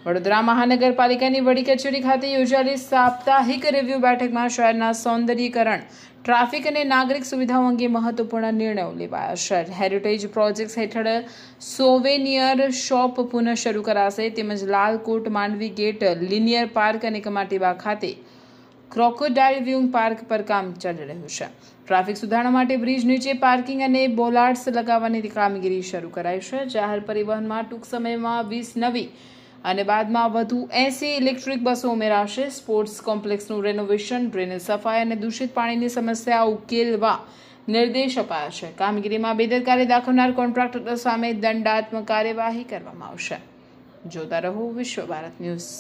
વડોદરા મહાનગરપાલિકાની વડી કચેરી ખાતે યોજાયેલી સાપ્તાહિક રિવ્યુ બેઠકમાં શહેરના સૌંદર્યીકરણ, ટ્રાફિક અને નાગરિક સુવિધાઓ અંગે મહત્વપૂર્ણ નિર્ણયો લેવાયા. શહેર હેરિટેજ પ્રોજેક્ટ્સ હેઠળ સોવેનિયર શોપ પુનઃ શરૂ કરાશે, તેમજ Lalkot, Mandvi gate, linear park અને કમાટીબા ખાતે ક્રોકોડાઇલ વ્યુંગ પાર્ક પર કામ ચાલી રહ્યું છે. ટ્રાફિક સુધારણા માટે બ્રિજ નીચે પાર્કિંગ અને બોલાર્ડ્સ લગાવવાની કામગીરી શરૂ કરાઈ છે. જાહેર પરિવહનમાં ટૂંક સમયમાં 20 નવી અને બાદમાં વધુ 80 ઇલેક્ટ્રિક બસો ઉમેરાશે. સ્પોર્ટ્સ કોમ્પ્લેક્સનું રેનોવેશન, ડ્રેનેજ સફાઈ અને દૂષિત પાણીની સમસ્યા ઉકેલવા નિર્દેશ અપાયા છે. કામગીરીમાં બેદરકારી દાખવનાર કોન્ટ્રાક્ટર સામે દંડાત્મક કાર્યવાહી કરવામાં આવશે. જોતા રહો વિશ્વ ભારત ન્યૂઝ.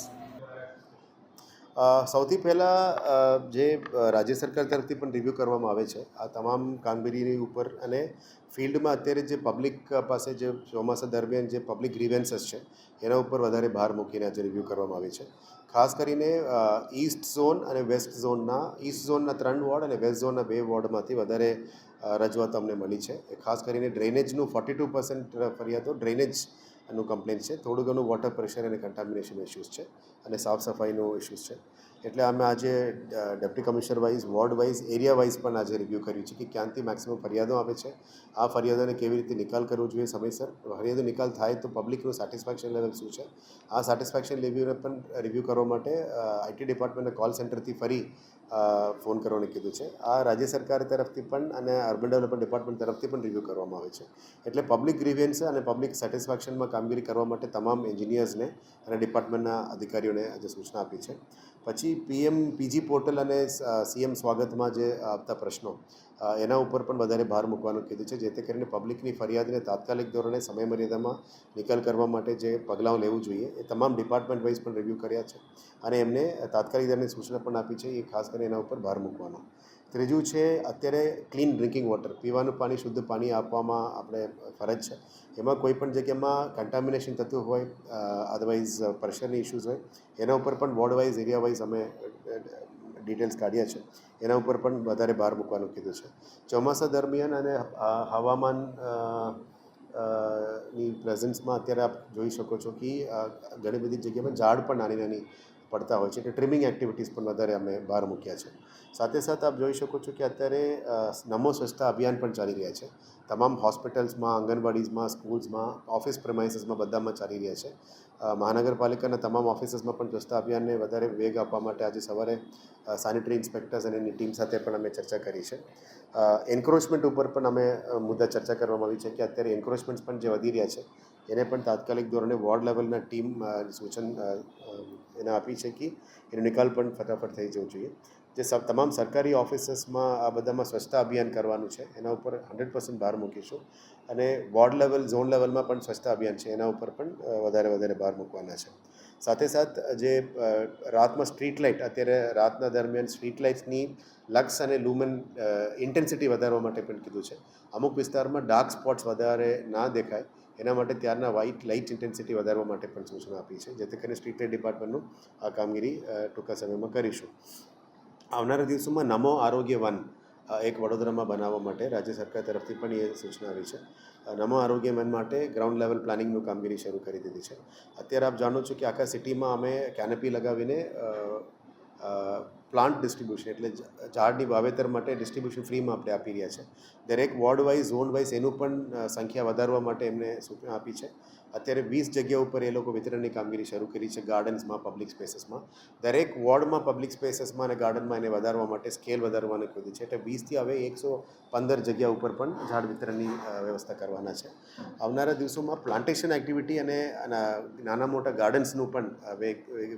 સૌથી પહેલાં જે રાજ્ય સરકાર તરફથી પણ રિવ્યૂ કરવામાં આવે છે આ તમામ કામગીરીની ઉપર, અને ફિલ્ડમાં અત્યારે જે પબ્લિક પાસે જે ચોમાસા દરમિયાન જે પબ્લિક ગ્રીવેન્સીસ છે એના ઉપર વધારે ભાર મૂકીને આજે રિવ્યૂ કરવામાં આવી છે. ખાસ કરીને ઈસ્ટ ઝોન અને વેસ્ટ ઝોનના, ઈસ્ટ ઝોનના 3 વોર્ડ અને વેસ્ટ ઝોનના 2 વોર્ડમાંથી વધારે રજૂઆત અમને મળી છે. ખાસ કરીને ડ્રેનેજનું 42% ફરિયાદો ડ્રેનેજનું કમ્પ્લેન્ટ છે. થોડું ઘણું વોટર પ્રેશર અને કન્ટામિનેશન ઇસ્યુઝ છે અને સાફ સફાઈનો ઇસ્યુઝ છે. એટલે અમે આજે deputy commissioner wise, ward wise, area wise પણ આજે રિવ્યૂ કર્યું છે કે ક્યાંથી મેક્સિમમ ફરિયાદો આવે છે, આ ફરિયાદોને કેવી રીતે નિકાલ કરવો જોઈએ સમયસર, ફરિયાદો નિકાલ થાય તો પબ્લિકનું સેટિસ્ફેક્શન લેવલ શું છે, આ સેટિસ્ફેક્શન લેવલને પણ રિવ્યૂ કરવા માટે આઈટી ડિપાર્ટમેન્ટના કોલ સેન્ટરથી ફરી ફોન કરવાનું કીધું છે. આ રાજ્ય સરકાર તરફથી પણ અને અર્બન ડેવલપમેન્ટ ડિપાર્ટમેન્ટ તરફથી પણ રિવ્યૂ કરવામાં આવે છે. એટલે પબ્લિક ગ્રીવેન્સ અને પબ્લિક સેટિસ્ફેક્શનમાં કામગીરી કરવા માટે તમામ એન્જિનિયર્સને અને ડિપાર્ટમેન્ટના અધિકારીઓને આજે સૂચના આપી છે. પછી પીજી પોર્ટલ અને સીએમ સ્વાગતમાં જે આવતા પ્રશ્નો એના ઉપર પણ વધારે ભાર મૂકવાનું કીધું છે, જેથી કરીને પબ્લિકની ફરિયાદને તાત્કાલિક ધોરણે સમયમર્યાદામાં નિકાલ કરવા માટે જે પગલાં લેવું જોઈએ એ તમામ ડિપાર્ટમેન્ટ વાઇઝ પણ રિવ્યૂ કર્યા છે અને એમને તાત્કાલિક ધોરણે સૂચના પણ આપી છે. એ ખાસ કરીને એના ઉપર ભાર મૂકવાનો. ત્રીજું છે અત્યારે ક્લીન ડ્રિંકિંગ વોટર, પીવાનું પાણી, શુદ્ધ પાણી આપવામાં આપણે ફરજ છે. એમાં કોઈ પણ જગ્યામાં કન્ટામિનેશન થતું હોય, અદરવાઇઝ પ્રેશરની ઇસ્યુઝ હોય, એના ઉપર પણ વોર્ડ વાઇઝ, એરિયા વાઇઝ અમે ડિટેલ્સ કાઢ્યા છે. એના ઉપર પણ વધારે ભાર મૂકવાનું કીધું છે. ચોમાસા દરમિયાન અને હવામાન ની પ્રેઝન્સમાં અત્યારે આપ જોઈ શકો છો કે ઘણી બધી જગ્યામાં ઝાડ પણ નાની નાની પડતા હોય છે, એટલે ટ્રીમિંગ એક્ટિવિટીઝ પણ વધારે અમે ભાર મૂક્યા છે. સાથે સાથે આપ જોઈ શકો છો કે અત્યારે નમો સ્વચ્છતા અભિયાન પણ ચાલી રહ્યા છે. તમામ હોસ્પિટલ્સમાં, આંગણવાડીઝમાં, સ્કૂલ્સમાં, ઓફિસ પ્રેમાઇસીસમાં બધામાં ચાલી રહ્યા છે. મહાનગરપાલિકાના તમામ ઓફિસીસમાં પણ સ્વચ્છતા અભિયાનને વધારે વેગ આપવા માટે આજે સવારે સેનિટરી ઇન્સ્પેક્ટર્સ અને એની ટીમ સાથે પણ અમે ચર્ચા કરી છે. એન્ક્રોચમેન્ટ ઉપર પણ અમે મુદ્દા ચર્ચા કરવામાં આવી છે કે અત્યારે એન્ક્રોચમેન્ટ્સ પણ જે વધી રહ્યા છે એને પણ તાત્કાલિક ધોરણે વોર્ડ લેવલના ટીમ સૂચન એને આપી છે કે એનો નિકાલ પણ ફટાફટ થઈ જવું જોઈએ. જે તમામ સરકારી ઓફિસીસમાં આ બધામાં સ્વચ્છતા અભિયાન કરવાનું છે એના ઉપર 100% ભાર મૂકીશું, અને વોર્ડ લેવલ, ઝોન લેવલમાં પણ સ્વચ્છતા અભિયાન છે એના ઉપર પણ વધારે ભાર મૂકવાના છે. સાથે જે રાતમાં સ્ટ્રીટ લાઇટ, અત્યારે રાતના દરમિયાન સ્ટ્રીટ લાઇટ્સની લક્સ અને લુમન ઇન્ટેન્સિટી વધારવા માટે પણ કીધું છે. અમુક વિસ્તારમાં ડાર્ક સ્પોટ્સ વધારે ના દેખાય એના માટે ત્યારના વ્હાઇટ લાઇટ ઇન્ટેન્સિટી વધારવા માટે પણ સૂચના આપી છે, જેથી કરીને સ્ટ્રીટ લાઇટ ડિપાર્ટમેન્ટનું આ કામગીરી ટૂંકા સમયમાં કરીશું. આવનારા દિવસોમાં નમો આરોગ્ય વન એક વડોદરામાં બનાવવા માટે રાજ્ય સરકાર તરફથી પણ એ સૂચના આવી છે. નમો આરોગ્ય વન માટે ગ્રાઉન્ડ લેવલ પ્લાનિંગનું કામગીરી શરૂ કરી દીધી છે. અત્યારે આપ જાણો છો કે આખા સિટીમાં અમે કેનપી લગાવીને પ્લાન્ટ ડિસ્ટ્રીબ્યુશન, એટલે ઝાડની વાવેતર માટે ડિસ્ટ્રીબ્યુશન ફ્રીમાં આપણે આપી રહ્યા છે. દરેક વોર્ડ વાઇઝ, ઝોન વાઇઝ એનું પણ સંખ્યા વધારવા માટે એમને સૂચના આપી છે. અત્યારે 20 જગ્યા ઉપર એ લોકો વિતરણની કામગીરી શરૂ કરી છે, ગાર્ડન્સમાં, પબ્લિક સ્પેસીસમાં. દરેક વોર્ડમાં, પબ્લિક સ્પેસીસમાં અને ગાર્ડનમાં એને વધારવા માટે સ્કેલ વધારવાનું કીધું છે. એટલે 20થી હવે 115 જગ્યા ઉપર પણ ઝાડ વિતરણની વ્યવસ્થા કરવાના છે. આવનારા દિવસોમાં પ્લાન્ટેશન એક્ટિવિટી અને નાના મોટા ગાર્ડન્સનું પણ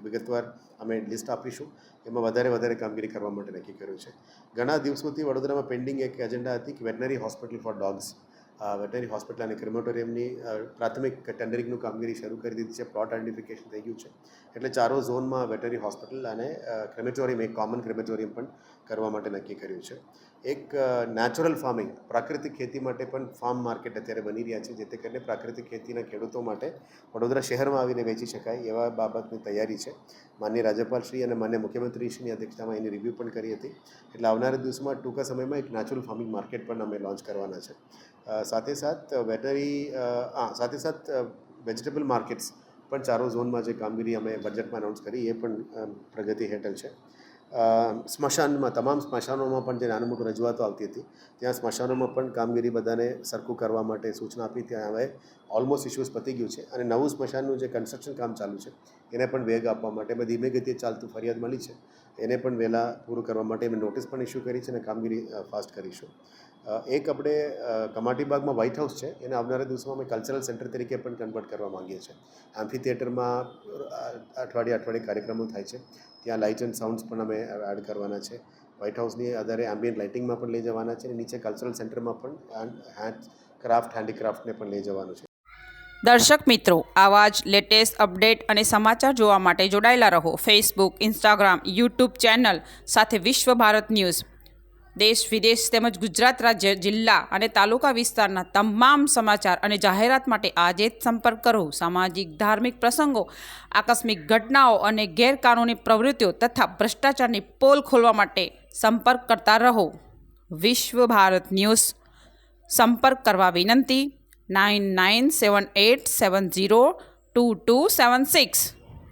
વિગતવાર અમે લિસ્ટ આપીશું. એમાં વધારે કામગીરી કરવા માટે નક્કી કર્યું છે. ઘણા દિવસોથી વડોદરામાં પેન્ડિંગ એક એજન્ડા હતી કે veterinary hospital four dogs, veterinary hospital અને ક્રેમેટોરિયમની પ્રાથમિક ટેન્ડરિંગનું કામગીરી શરૂ કરી દીધી છે. પ્લોટ આઇડેન્ટિફિકેશન થઈ ગયું છે. એટલે 4 ઝોનમાં વેટનરી હોસ્પિટલ અને ક્રેમેટોરિયમ, એક કોમન ક્રેમેટોરિયમ પણ કરવા માટે નક્કી કર્યું છે. એક નેચરલ ફાર્મિંગ, પ્રાકૃતિક ખેતી માટે પણ ફાર્મ માર્કેટ અત્યારે બની રહ્યા છે, જેથી કરીને પ્રાકૃતિક ખેતીના ખેડૂતો માટે વડોદરા શહેરમાં આવીને વેચી શકાય એવા બાબતની તૈયારી છે. માનનીય રાજ્યપાલશ્રી અને માનનીય મુખ્યમંત્રીશ્રીની અધ્યક્ષતામાં એની રિવ્યૂ પણ કરી હતી. એટલે આવનારા દિવસમાં ટૂંકા સમયમાં એક નેચરલ ફાર્મિંગ માર્કેટ પણ અમે લોન્ચ કરવાના છે. સાથે વેજિટેબલ માર્કેટ્સ પણ ચારો ઝોનમાં જે કામગીરી અમે બજેટમાં અનાઉન્સ કરી એ પણ પ્રગતિ હેઠળ છે. સ્મશાનમાં તમામ સ્મશાનોમાં પણ જે નાનું મોટું રજૂઆતો આવતી હતી ત્યાં સ્મશાનોમાં પણ કામગીરી બધાને સરખું કરવા માટે સૂચના આપી. ત્યાં હવે ઓલમોસ્ટ ઇશ્યુઝ પતી ગયું છે અને નવું સ્મશાનનું જે કન્સ્ટ્રક્શન કામ ચાલુ છે એને પણ વેગ આપવા માટે અમે ધીમે ગતિએ ચાલતું ફરિયાદ મળી છે એને પણ વહેલા પૂરું કરવા માટે અમે નોટિસ પણ ઇસ્યુ કરી છે અને કામગીરી ફાસ્ટ કરીશું. એક આપણે કમાટીબાગમાં વ્હાઇટ હાઉસ છે એને આવનારા દિવસોમાં અમે કલ્ચરલ સેન્ટર તરીકે પણ કન્વર્ટ કરવા માંગીએ છીએ. એમ્ફી થિયેટરમાં અઠવાડિયે કાર્યક્રમો થાય છે. ત્યાં લાઇટ એન્ડ સાઉન્ડ્સ પણ અમે એડ કરવાના છે. વ્હાઇટ હાઉસની આધારે એમ્બિયન્ટ લાઇટિંગમાં પણ લઈ જવાના છે અને નીચે કલ્ચરલ સેન્ટરમાં પણ હેન્ડીક્રાફ્ટને પણ લઈ જવાનું છે. દર્શક મિત્રો, આવા જ લેટેસ્ટ અપડેટ અને સમાચાર જોવા માટે જોડાયેલા રહો ફેસબુક, ઇન્સ્ટાગ્રામ, યુટ્યુબ ચેનલ સાથે વિશ્વ ભારત ન્યૂઝ. દેશ વિદેશ તેમજ ગુજરાત રાજ્ય, જિલ્લા અને તાલુકા વિસ્તારના તમામ સમાચાર અને જાહેરાત માટે આજે જ સંપર્ક કરો. સામાજિક ધાર્મિક પ્રસંગો, આકસ્મિક ઘટનાઓ અને ગેરકાનૂની પ્રવૃત્તિઓ તથા ભ્રષ્ટાચારની પોલ ખોલવા માટે સંપર્ક કરતા રહો. વિશ્વ ભારત ન્યૂઝ. સંપર્ક કરવા વિનંતી 9978702276.